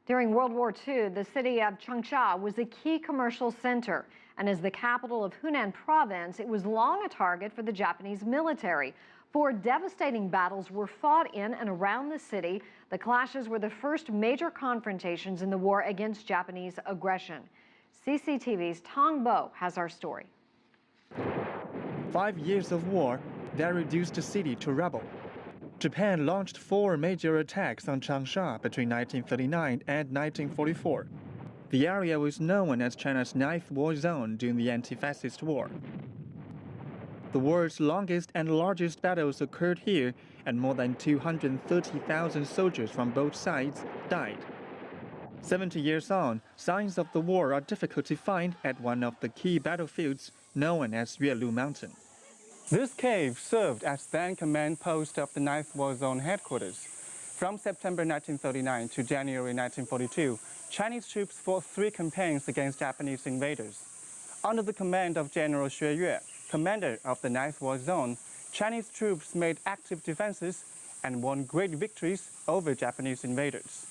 During World War II, the city of Changsha was a key commercial center. And as the capital of Hunan Province, it was long a target for the Japanese military. Four devastating battles were fought in and around the city. The clashes were the first major confrontations in the war against Japanese aggression. CCTV's Tong Bo has our story. 5 years of war that reduced the city to rubble. Japan launched 4 major attacks on Changsha between 1939 and 1944. The area was known as China's 9th war zone during the anti-fascist war. The world's longest and largest battles occurred here, and more than 230,000 soldiers from both sides died. 70 years on, signs of the war are difficult to find at one of the key battlefields known as Yuelu Mountain. This cave served as then command post of the 9th War Zone headquarters. From September 1939 to January 1942, Chinese troops fought 3 campaigns against Japanese invaders. Under the command of General Xue Yue, commander of the 9th War Zone, Chinese troops made active defenses and won great victories over Japanese invaders.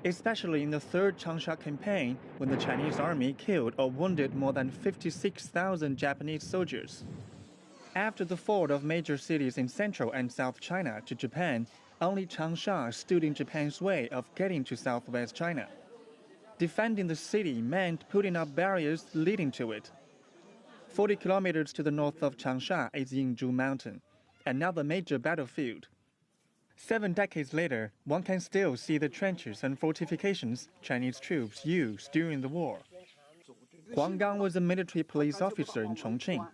Especially in the 3rd Changsha campaign, when the Chinese army killed or wounded more than 56,000 Japanese soldiers. After the fall of major cities in central and South China to Japan, only Changsha stood in Japan's way of getting to southwest China. Defending the city meant putting up barriers leading to it. 40 kilometers to the north of Changsha is Yingzhou Mountain, another major battlefield. 7 decades later, one can still see the trenches and fortifications Chinese troops used during the war. Huang Gang was a military police officer in Chongqing,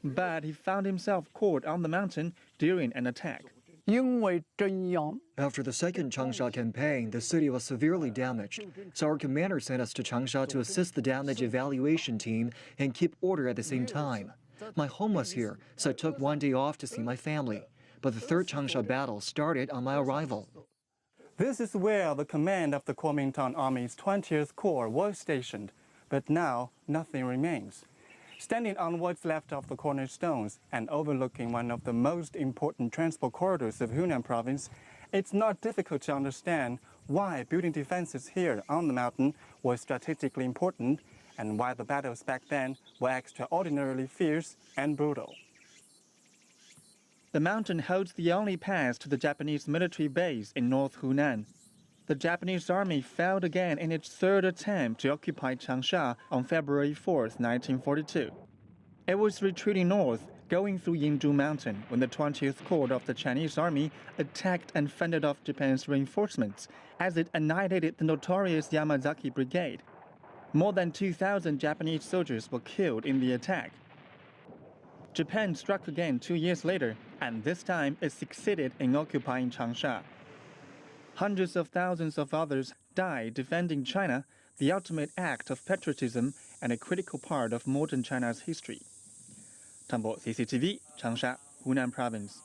but he found himself caught on the mountain during an attack. After the second Changsha campaign, the city was severely damaged, so our commander sent us to Changsha to assist the damage evaluation team and keep order at the same time. My home was here, so I took one day off to see my family. But the 3rd Changsha battle started on my arrival. This is where the command of the Kuomintang Army's 20th Corps was stationed, but now nothing remains. Standing on what's left of the cornerstones and overlooking one of the most important transport corridors of Hunan Province, it's not difficult to understand why building defenses here on the mountain was strategically important and why the battles back then were extraordinarily fierce and brutal. The mountain holds the only pass to the Japanese military base in North Hunan. The Japanese army failed again in its 3rd attempt to occupy Changsha on February 4, 1942. It was retreating north, going through Yingzhou Mountain, when the 20th Corps of the Chinese army attacked and fended off Japan's reinforcements as it annihilated the notorious Yamazaki Brigade. More than 2,000 Japanese soldiers were killed in the attack. Japan struck again 2 years later, and this time it succeeded in occupying Changsha. Hundreds of thousands of others died defending China, the ultimate act of patriotism and a critical part of modern China's history. Tong Bo, CCTV, Changsha, Hunan Province.